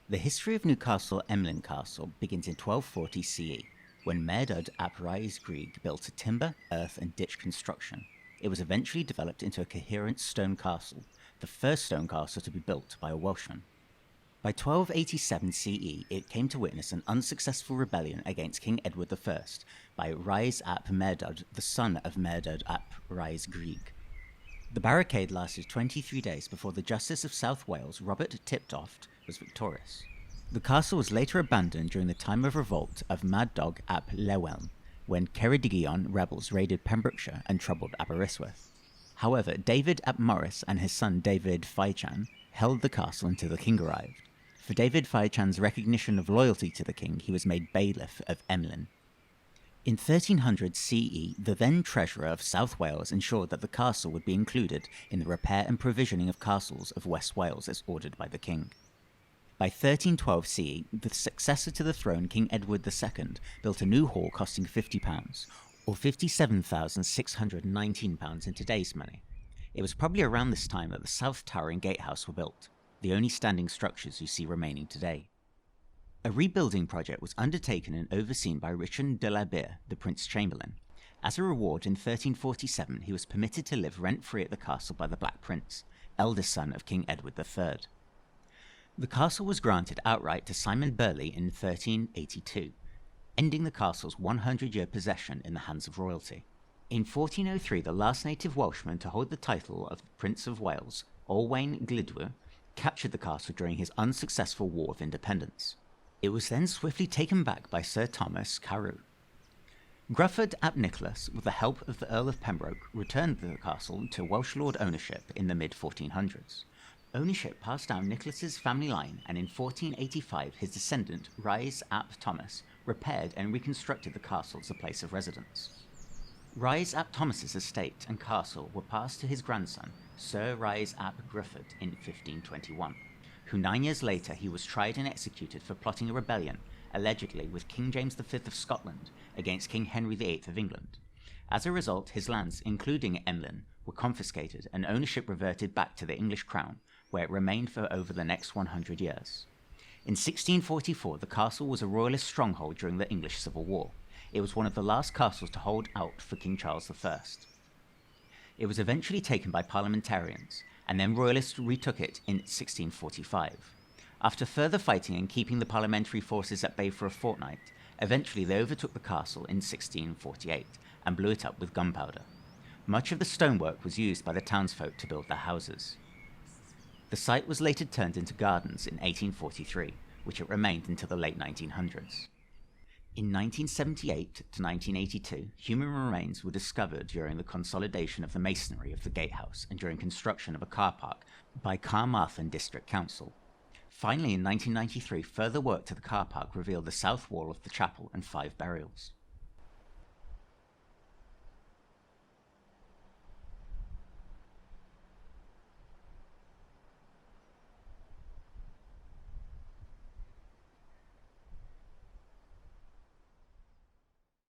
The history of Newcastle Emlyn Castle begins in 1240 CE, when Maredudd ap Rhys Gryg built a timber, earth and ditch construction. It was eventually developed into a coherent stone castle, the first stone castle to be built by a Welshman. By 1287 CE, it came to witness an unsuccessful rebellion against King Edward I by Rhys ap Maredudd, the son of Maredudd ap Rhys Gryg. The barricade lasted 23 days before the Justice of South Wales, Robert Tiptoft, was victorious. The castle was later abandoned during the time of revolt of Madog ap Llewelyn, when Ceredigion rebels raided Pembrokeshire and troubled Aberystwyth. However, David ap Moris and his son David Fychan held the castle until the king arrived. For David Fychan's recognition of loyalty to the king, he was made Bailiff of Emlyn. In 1300 CE, the then Treasurer of South Wales ensured that the castle would be included in the repair and provisioning of castles of West Wales as ordered by the king. By 1312 CE, the successor to the throne, King Edward II, built a new hall costing £50, or £57,619 in today's money. It was probably around this time that the South Tower and Gatehouse were built, the only standing structures you see remaining today. A rebuilding project was undertaken and overseen by Richard de la Birre, the Prince Chamberlain. As a reward, in 1347, he was permitted to live rent-free at the castle by the Black Prince, eldest son of King Edward III. The castle was granted outright to Simon Burley in 1382, ending the castle's 100-year possession in the hands of royalty. In 1403, the last native Welshman to hold the title of Prince of Wales, Llewelyn Glydwr, captured the castle during his unsuccessful War of Independence. It was then swiftly taken back by Sir Thomas Carew. Gruffydd ap Nicholas, with the help of the Earl of Pembroke, returned the castle to Welsh lord ownership in the mid-1400s. Ownership passed down Nicholas's family line, and in 1485 his descendant, Rhys ap Thomas, repaired and reconstructed the castle as a place of residence. Rhys ap Thomas's estate and castle were passed to his grandson, Sir Rhys ap Gruffydd, in 1521. Who 9 years later he was tried and executed for plotting a rebellion, allegedly with King James V of Scotland, against King Henry VIII of England. As a result, his lands, including Emlyn, were confiscated and ownership reverted back to the English crown, where it remained for over the next 100 years. In 1644, the castle was a royalist stronghold during the English Civil War. It was one of the last castles to hold out for King Charles I. It was eventually taken by parliamentarians, and then royalists retook it in 1645. After further fighting and keeping the parliamentary forces at bay for a fortnight, eventually they overtook the castle in 1648 and blew it up with gunpowder. Much of the stonework was used by the townsfolk to build their houses. The site was later turned into gardens in 1843, which it remained until the late 1900s. In 1978 to 1982, human remains were discovered during the consolidation of the masonry of the gatehouse and during construction of a car park by Carmarthen District Council. Finally, in 1993, further work to the car park revealed the south wall of the chapel and 5 burials.